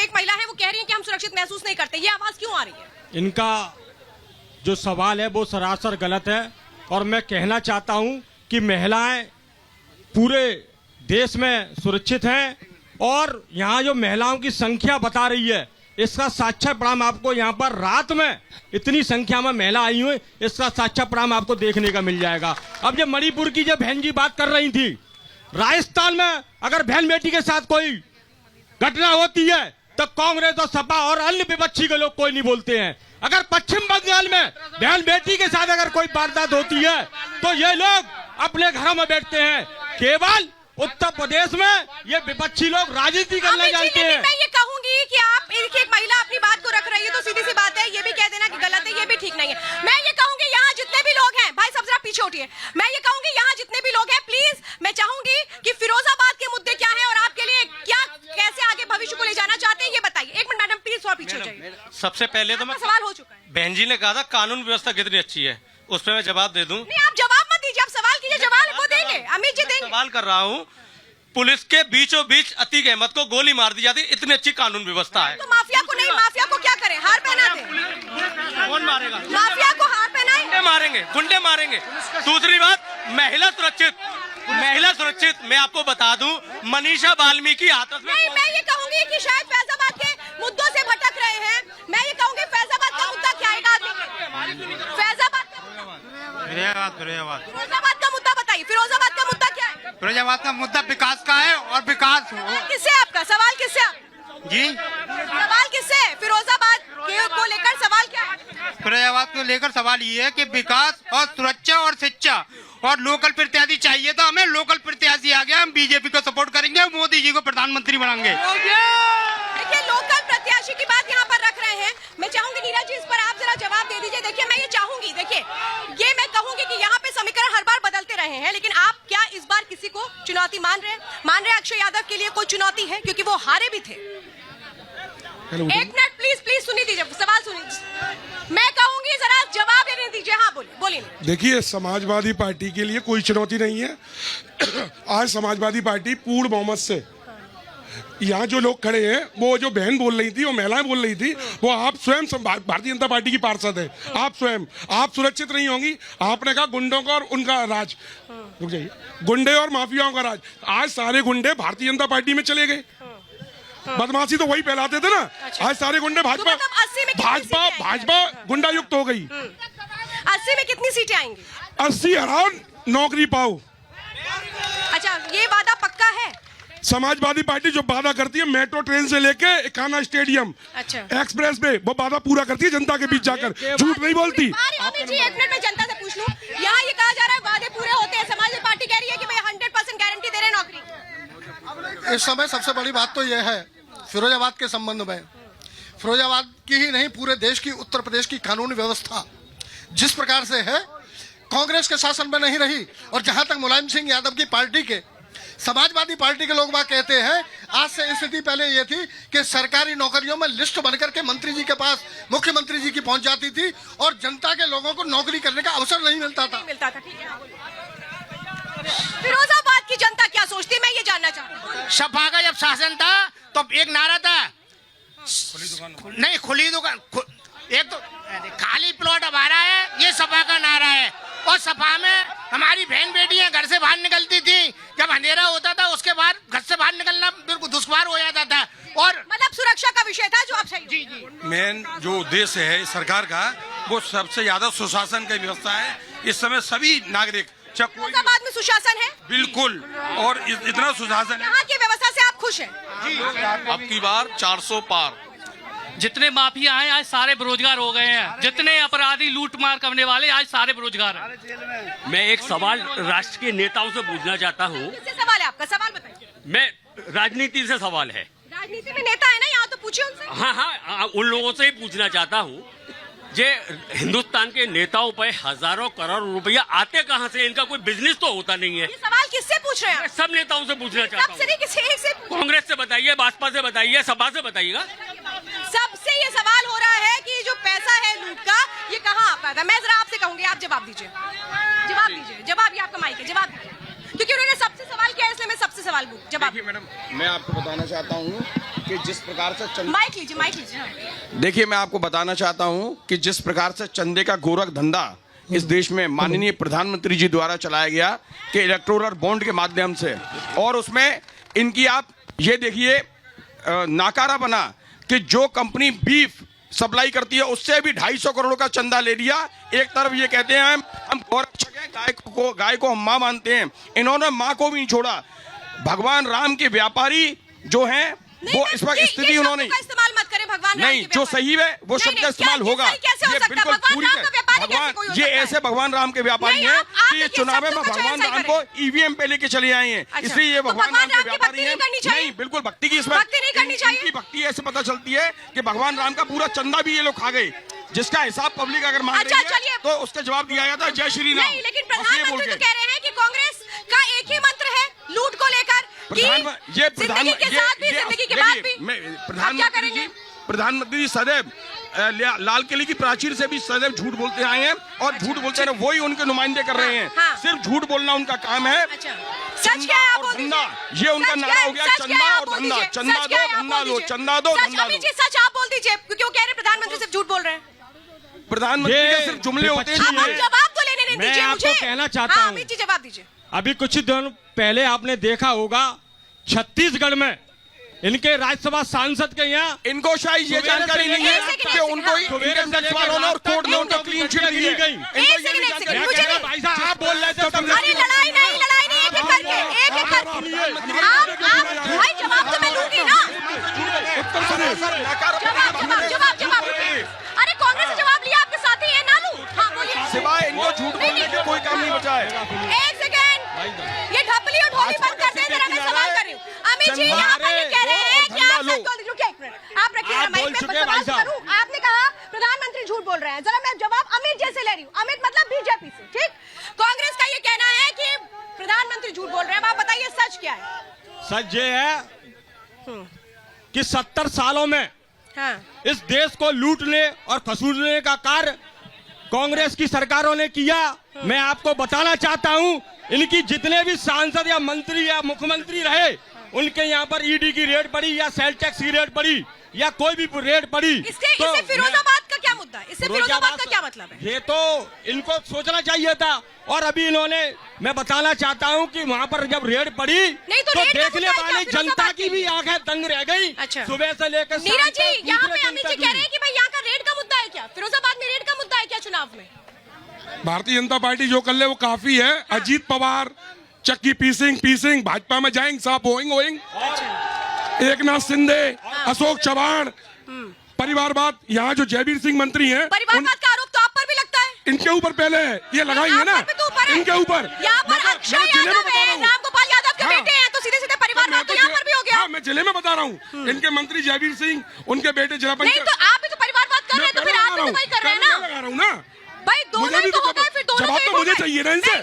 एक महिला है वो कह रही है कि हम सुरक्षित महसूस नहीं करते, ये आवाज क्यों आ रही है? इनका जो सवाल है वो सरासर गलत है और मैं कहना चाहता हूं कि महिलाएं पूरे देश में सुरक्षित हैं और यहाँ जो महिलाओं की संख्या बता रही है इसका साक्षात प्रमाण आपको यहाँ पर रात में इतनी संख्या में महिला आई हुई, इसका साक्षात प्रमाण आपको देखने का मिल जाएगा। अब जब मणिपुर की जब बहन जी बात कर रही थी, राजस्थान में अगर बहन बेटी के साथ कोई घटना होती है तो कांग्रेस और सपा और अन्य विपक्षी के लोग कोई नहीं बोलते हैं। अगर पश्चिम बंगाल में बहन बेटी के साथ अगर कोई वारदात होती है तो ये लोग अपने घरों में बैठते हैं। केवल उत्तर प्रदेश में ये विपक्षी लोग राजनीति करना जानते हैं। मैं ये कहूंगी कि आप एक महिला अपनी बात को रख रही है तो सीधी सी बात है, ये भी कह देना कि गलत है ये भी ठीक नहीं है। मैं ये कहूंगी यहाँ जितने भी लोग हैं, भाई सब जरा पीछे उठिए, मैं ये कहूंगी यहाँ जितने भी लोग हैं प्लीज मैं चाहूंगी कि फिरोजाबाद के मुद्दे क्या है और आपके लिए क्या कैसे आगे भविष्य को ले जाना चाहते हैं ये बताइए। एक मिनट मैडम प्लीज थोड़ा पीछे हो जाइए। सबसे पहले तो मैं सवाल हो चुका है। बहन जी ने कहा था कानून व्यवस्था कितनी अच्छी है, उस पर मैं जवाब दे दूं। नहीं आप जवाब मत दीजिए, आप सवाल कीजिए, जवाब वो देंगे, अमित जी देंगे। सवाल कर रहा हूं, पुलिस के बीचों बीच अतीक अहमद को गोली मार दी जाती, इतनी अच्छी कानून व्यवस्था है। तो माफिया को नहीं, माफिया को क्या करें, हार पहना दें? कौन मारेगा? माफिया को हार पहनाएं? गुंडे मारेंगे, गुंडे मारेंगे। दूसरी बात, महिला सुरक्षित, महिला सुरक्षित। मैं आपको बता दूं, मनीषा वाल्मीकि हाथरस में नहीं, मैं ये कहूंगी कि शायद फैजाबाद के मुद्दों से भटक रहे हैं। मैं ये कहूंगी फैजाबाद का मुद्दा क्या है? फैजाबाद फिरोजाबाद का मुद्दा बताइए, फिरोजाबाद का मुद्दा क्या है? फिरोजाबाद का मुद्दा विकास का है और विकास किससे आपका सवाल किससे? जी सवाल किससे? फिरोजाबाद को लेकर सवाल क्या है? फिरोजाबाद को लेकर सवाल ये है कि विकास और सुरक्षा और शिक्षा और लोकल प्रत्याशी चाहिए था हमें। लोकल प्रत्याशी आ गया, हम बीजेपी को सपोर्ट करेंगे, मोदी जी को प्रधानमंत्री बनाएंगे। देखिए लोकल प्रत्याशी की बात यहाँ पर रख रहे हैं। मैं चाहूंगी नीरज जी इस पर आप जरा जवाब दे दीजिए। देखिए मैं ये चाहूंगी, देखिए ये मैं कहूंगी कि यहाँ पे समीकरण हर बार बदलते रहे हैं, लेकिन आप क्या इस बार किसी को चुनौती मान रहे हैं? अक्षय यादव के लिए कोई चुनौती है क्योंकि वो हारे भी थे। एक मिनट प्लीज सुनी दीजिए, सवाल सुनिए। मैं कहूंगी जरा जवाब देने दीजिए। हाँ बोलिए। देखिए समाजवादी पार्टी के लिए कोई चुनौती नहीं है। आज समाजवादी पार्टी पूर्ण बहुमत से, यहाँ जो लोग खड़े हैं वो जो बहन बोल रही थी, वो महिलाएं बोल रही थी, वो आप स्वयं भारतीय जनता पार्टी की पार्षद है। आप स्वयं आप सुरक्षित नहीं होंगी। आपने कहा गुंडों का और उनका राज, रुक जाइए, गुंडे और माफियाओं का राज। आज सारे गुंडे भारतीय जनता पार्टी में चले गए। बदमाशी तो वही फैलाते थे ना। आज सारे गुंडे भाजपा भाजपा गुंडा युक्त हो गई। 80 में कितनी सीटें आएंगी? 80 हराओ, नौकरी पाओ। अच्छा ये वादा पक्का है? समाजवादी पार्टी जो वादा करती है मेट्रो ट्रेन से लेके एकाना स्टेडियम, अच्छा एक्सप्रेस वे, वो वादा पूरा करती है जनता के बीच जाकर, झूठ नहीं बोलती। अमित जी एक मिनट में जनता से पूछ लूं, यहाँ ये कहा जा रहा है वादे पूरे होते हैं, समाजवादी पार्टी कह रही है कि भाई 100% गारंटी दे रहे हैं नौकरी। इस समय सबसे बड़ी बात तो यह है फिरोजाबाद के संबंध में, फिरोजाबाद की ही नहीं पूरे देश की, उत्तर प्रदेश की कानूनी व्यवस्था जिस प्रकार से है, कांग्रेस के शासन में नहीं रही। और जहां तक मुलायम सिंह यादव की पार्टी के, समाजवादी पार्टी के लोग बात कहते हैं, आज से स्थिति पहले ये थी कि सरकारी नौकरियों में लिस्ट बनकर के मंत्री जी के पास, मुख्यमंत्री जी की पहुंच जाती थी और जनता के लोगों को नौकरी करने का अवसर नहीं मिलता था। फिरोजाबाद की जनता क्या सोचती है, मैं ये जानना चाहता हूँ। सपा का जब शासन था तो एक नारा था, नहीं खुली दुकान, एक तो खाली प्लॉट हमारा है, ये सपा का नारा है। और सपा में हमारी बहन बेटियां घर से बाहर निकलती थी, जब अंधेरा होता था उसके बाद घर से बाहर निकलना बिल्कुल दुश्वार हो जाता था। और मतलब सुरक्षा का विषय था जो आप सही। जी मेन जो उद्देश्य है सरकार का, वो सबसे ज्यादा सुशासन की व्यवस्था है। इस समय सभी नागरिक फिरोजाबाद में सुशासन है बिल्कुल, और इतना सुशासन है, यहाँ की व्यवस्था से आप खुश हैं? अब की बार 400 पार। जितने माफिया हैं आज सारे बेरोजगार हो गए हैं, जितने अपराधी लूटमार करने वाले आज सारे बेरोजगार हैं। मैं एक सवाल राष्ट्र के नेताओं से पूछना चाहता हूँ। किससे सवाल है आपका? सवाल बताइए। मैं राजनीति से सवाल है। राजनीति में नेता है ना यहाँ, तो पूछिए उनसे। हाँ, उन लोगों से ही पूछना चाहता हूँ, जे हिंदुस्तान के नेताओं पर हजारों करोड़ रुपया आते कहाँ से? इनका कोई बिजनेस तो होता नहीं है। ये सवाल किससे पूछ रहे हैं? सब नेताओं से पूछना चाहता हूँ। सबसे किसी एक से? कांग्रेस से बताइए, भाजपा से बताइए, सपा से बताइएगा। सबसे ये सवाल हो रहा है कि जो पैसा है लूट का, ये कहाँ आता था? मैं जरा आपसे कहूंगी, आप जवाब दीजिए, जवाब दीजिए, जवाब, ये आपका माइक है, जवाब दीजिए, क्योंकि उन्होंने सबसे सवाल किया इसलिए मैं सबसे सवाल जवाब। मैडम मैं आपको बताना चाहता हूँ कि जिस प्रकार से माइक लीजिए, माइक लीजिए। देखिए, मैं आपको बताना चाहता हूं कि जिस प्रकार से चंदे का गोरख धंधा इस देश में माननीय प्रधानमंत्री जी द्वारा चलाया गया कि इलेक्टोरल बॉन्ड के माध्यम से, और उसमें इनकी आप ये देखिए नाकारा बना कि जो कंपनी बीफ सप्लाई करती है उससे भी 250 करोड़ का चंदा ले लिया। एक तरफ ये कहते हैं हम गौरक्षक हैं, गाय को हम मां मानते हैं, इन्होंने मां को भी नहीं छोड़ा। भगवान राम के व्यापारी जो हैं वो इस वक्त स्थिति उन्होंने इस्तेमाल मत करें भगवान राम नहीं, के जो सही है वो शब्द का इस्तेमाल होगा। ये बिल्कुल पूरी भगवान ये ऐसे भगवान राम के व्यापारी हैं कि ये चुनाव में भगवान राम को ईवीएम पे लेके चले आए हैं, इसलिए ये भगवान राम के व्यापारी हैं। नहीं, बिल्कुल भक्ति की इसमें इनकी भक्ति ऐसे पता चलती है कि भगवान राम का पूरा चंदा भी ये लोग खा गए, जिसका हिसाब पब्लिक अगर मांग रही है तो उसका जवाब दिया गया था जय श्री राम। लेकिन प्रधानमंत्री तो कह रहे हैं कि कांग्रेस का एक ही मंत्र है लूट को लेकर, प्रधानमंत्री जी सदैव लाल किले की प्राचीर से भी सदैव झूठ बोलते आए हैं और झूठ बोलते रहे, वही उनके नुमाइंदे कर रहे हैं। सिर्फ झूठ बोलना उनका काम है। सच क्या है आप धंधा, ये उनका नारा हो गया, चंदा और धंधा, चंदा दो धंधा लो, चंदा दो धंधा लो। सच आप बोल दीजिए, क्यों कह रहे प्रधानमंत्री सिर्फ झूठ बोल रहे हैं? प्रधानमंत्री के सिर्फ जुमले होते हैं। जवाब तो लेने नहीं दीजिए मुझे। आपको कहना चाहता हूं, अमित जी जवाब दीजिए। अभी कुछ दिन पहले आपने देखा होगा छत्तीसगढ़ में इनके राज्यसभा सांसद के यहाँ, इनको शायद ये जानकारी नहीं है कि उनको इनकम टैक्स वालों ने और कोर्ट ने उनको क्लीन चिट दी गई। भाई साहब आप बोल रहे थे अरे लड़ाई नहीं, एक एक करके, एक एक करके आप भाई जवाब तो मैं लूंगी ना। जवाब अरे कांग्रेस से जवाब लिया, आपके साथी है ना लूं? हाँ बोलिए। सिवाय इनको झूठ बोलने के कोई काम नहीं बचा है। एक सेकंड, ये ढपली और ढोली बंद कर दें, जरा मैं सवाल कर रही हूँ। अमित जी यहाँ पर ये कह रहे हैं कि आप रुकिए एक मिनट, आप रखिए माइक पे, सवाल करूँ। आपने कहा प्रधानमंत्री झूठ बोल रहे हैं, जरा मैं जवाब अमित जैसे ले रही हूँ, अमित मतलब बीजेपी से, ठीक? कांग्रेस का ये कहना है कि प्रधानमंत्री झूठ बोल रहे हैं, आप बताइए सच क्या है? सच ये है कि 70 सालों में इस देश को लूटने और खसूटने का कार्य कांग्रेस की सरकारों ने किया। मैं आपको बताना चाहता हूं, इनकी जितने भी सांसद या मंत्री या मुख्यमंत्री रहे, उनके यहाँ पर ईडी की रेड पड़ी या सेल टैक्स की रेड पड़ी या कोई भी रेड पड़ी। इससे फिरोजाबाद का क्या मुद्दा है? इससे फिरोजाबाद का क्या मतलब है? ये तो इनको सोचना चाहिए था। और अभी इन्होंने, मैं बताना चाहता हूं कि वहां पर जब रेड पड़ी तो देखने वाली जनता की भी आंखें दंग रह गई। अच्छा। सुबह से लेकर नीरज जी, यहाँ पे अमित जी कह रहे हैं कि भाई यहाँ का रेड का मुद्दा है क्या? फिरोजाबाद में रेड का मुद्दा है क्या चुनाव में? भारतीय जनता पार्टी जो कर ले वो काफी है। अजीत पवार चक्की पीसिंग भाजपा में जाएंगे, साफ होएंगे। एकनाथ शिंदे, अशोक चव्हाण, परिवारवाद, यहाँ जो जयवीर सिंह मंत्री हैं, परिवारवाद का आरोप तो आप पर भी लगता है। इनके ऊपर पहले ये लगाएंगे ना, इनके ऊपर। यहाँ पर अक्षय यादव है, रामगोपाल यादव के बेटे हैं, तो सीधे सीधे परिवारवाद तो यहाँ पर भी हो गया। मैं जिले में बता रहा हूँ, इनके मंत्री जयवीर सिंह, उनके बेटे जिला पंचायत। नहीं तो आप भी तो परिवारवाद कर रहे हैं, तो फिर आप भी तो वही कर रहे हैं ना। लगा रहा हूँ ना भाई, दोनों ही तो होता है, फिर दोनों जवाब तो मुझे चाहिए ना इनसे।